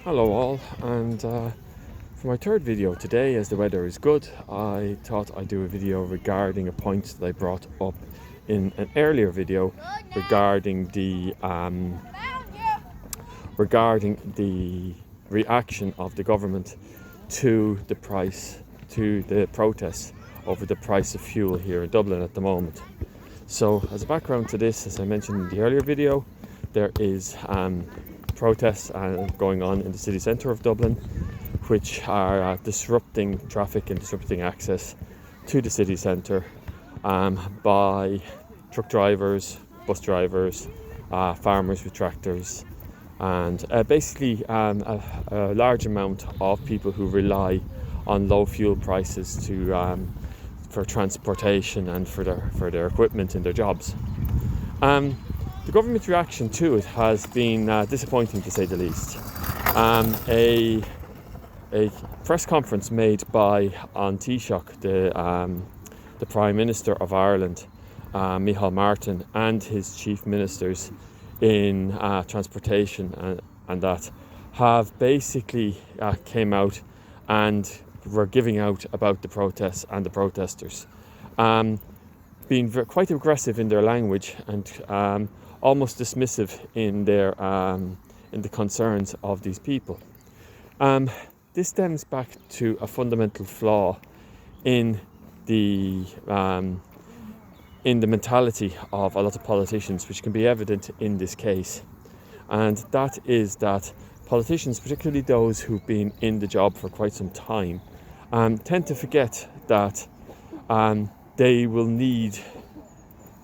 Hello all, and for my third video today, as the weather is good, I thought I'd do a video regarding a point that I brought up in an earlier video regarding the reaction of the government to the protests over the price of fuel here in Dublin at the moment. So as a background to this, as I mentioned in the earlier video, there is protests going on in the city centre of Dublin, which are disrupting traffic and disrupting access to the city centre by truck drivers, bus drivers, farmers with tractors, and basically a large amount of people who rely on low fuel prices for transportation and for their equipment in their jobs. The government's reaction to it has been disappointing, to say the least. A press conference made by on Taoiseach, the Prime Minister of Ireland, Micheál Martin, and his chief ministers in transportation and that have basically came out and were giving out about the protests and the protesters, being quite aggressive in their language and almost dismissive in the concerns of these people. This stems back to a fundamental flaw in the mentality of a lot of politicians, which can be evident in this case, and that is that politicians, particularly those who've been in the job for quite some time, tend to forget that they will need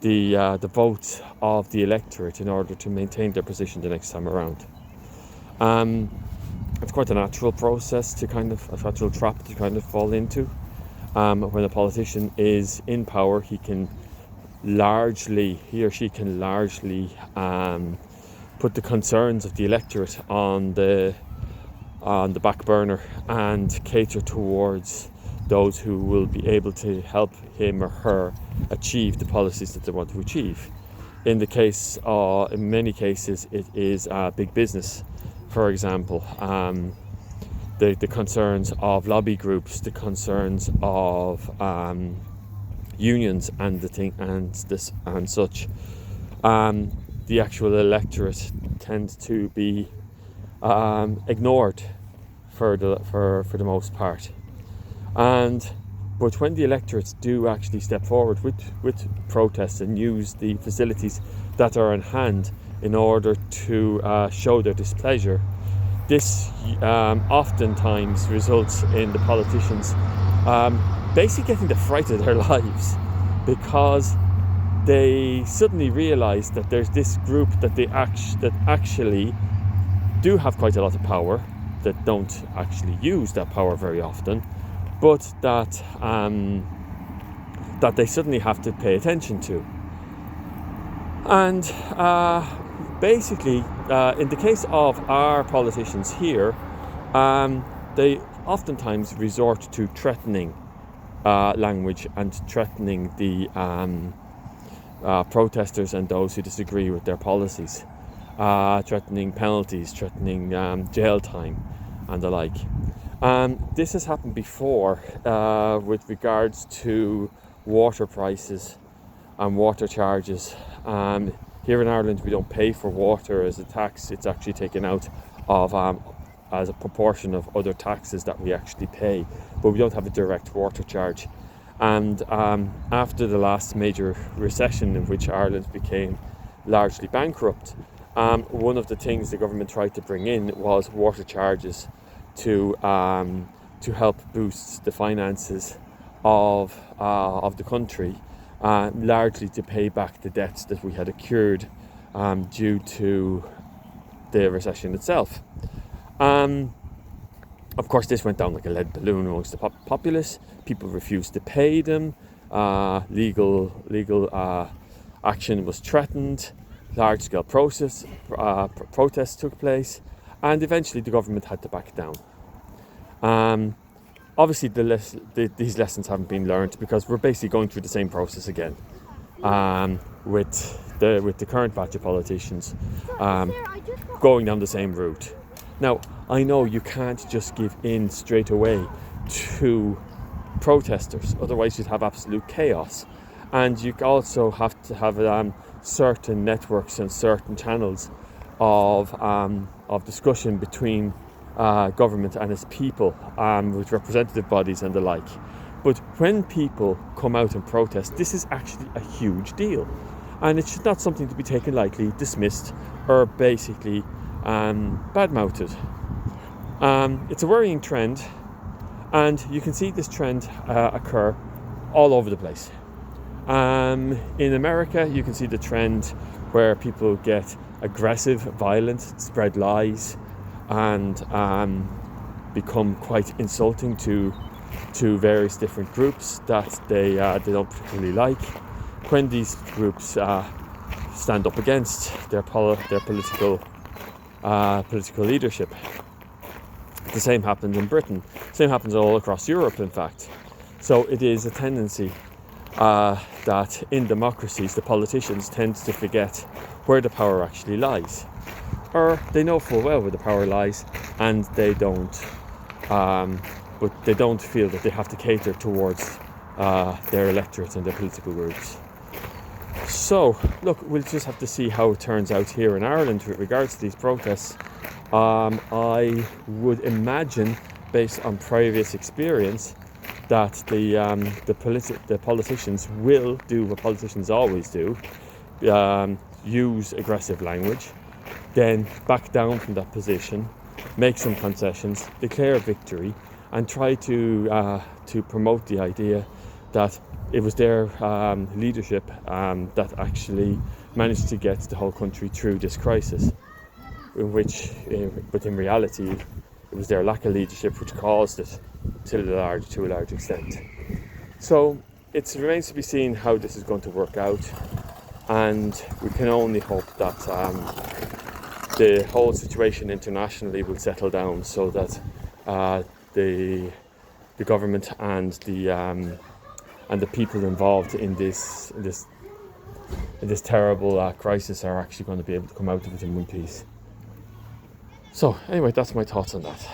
the votes of the electorate in order to maintain their position the next time around. It's quite a natural process a natural trap to kind of fall into. When a politician is in power, he or she can largely put the concerns of the electorate on the back burner and cater towards those who will be able to help him or her achieve the policies that they want to achieve. In many cases, it is big business. For example, the concerns of lobby groups, the concerns of unions, and such. The actual electorate tends to be ignored for the most part. But when the electorates do actually step forward with protests and use the facilities that are on hand in order to show their displeasure, this oftentimes results in the politicians basically getting the fright of their lives, because they suddenly realise that there's this group that actually do have quite a lot of power, that don't actually use that power very often, but that they suddenly have to pay attention to. And basically, in the case of our politicians here, they oftentimes resort to threatening language and threatening the protesters and those who disagree with their policies, threatening penalties, threatening jail time and the like. This has happened before with regards to water prices and water charges. Here in Ireland, we don't pay for water as a tax. It's actually taken out of as a proportion of other taxes that we actually pay, but we don't have a direct water charge. And after the last major recession, in which Ireland became largely bankrupt, one of the things the government tried to bring in was water charges to help boost the finances of the country, largely to pay back the debts that we had accrued due to the recession itself. Of course, this went down like a lead balloon amongst the populace. People refused to pay them. Legal action was threatened. Large-scale protests took place, and eventually the government had to back down. Obviously, these lessons haven't been learned, because we're basically going through the same process again with the current batch of politicians going down the same route. Now, I know you can't just give in straight away to protesters, otherwise you'd have absolute chaos. And you also have to have certain networks and certain channels of discussion between government and its people, with representative bodies and the like. But when people come out and protest, this is actually a huge deal, and it should not something to be taken lightly, dismissed, or basically bad-mouthed. It's a worrying trend, and you can see this trend occur all over the place. In America, you can see the trend where people get aggressive, violent, spread lies, and become quite insulting to various different groups that they don't particularly like. When these groups stand up against their political leadership. The same happens in Britain. The same happens all across Europe, in fact. So it is a tendency that in democracies the politicians tend to forget where the power actually lies, or they know full well where the power lies, and they don't feel that they have to cater towards their electorates and their political groups. So look, we'll just have to see how it turns out here in Ireland with regards to these protests. I would imagine, based on previous experience, that the politicians will do what politicians always do, use aggressive language, then back down from that position, make some concessions, declare victory, and try to promote the idea that it was their leadership that actually managed to get the whole country through this crisis, but in reality it was their lack of leadership which caused it to a large extent. So it remains to be seen how this is going to work out, and we can only hope that the whole situation internationally will settle down, so that the government and the people involved in this terrible crisis are actually going to be able to come out of it in one piece. So anyway, that's my thoughts on that.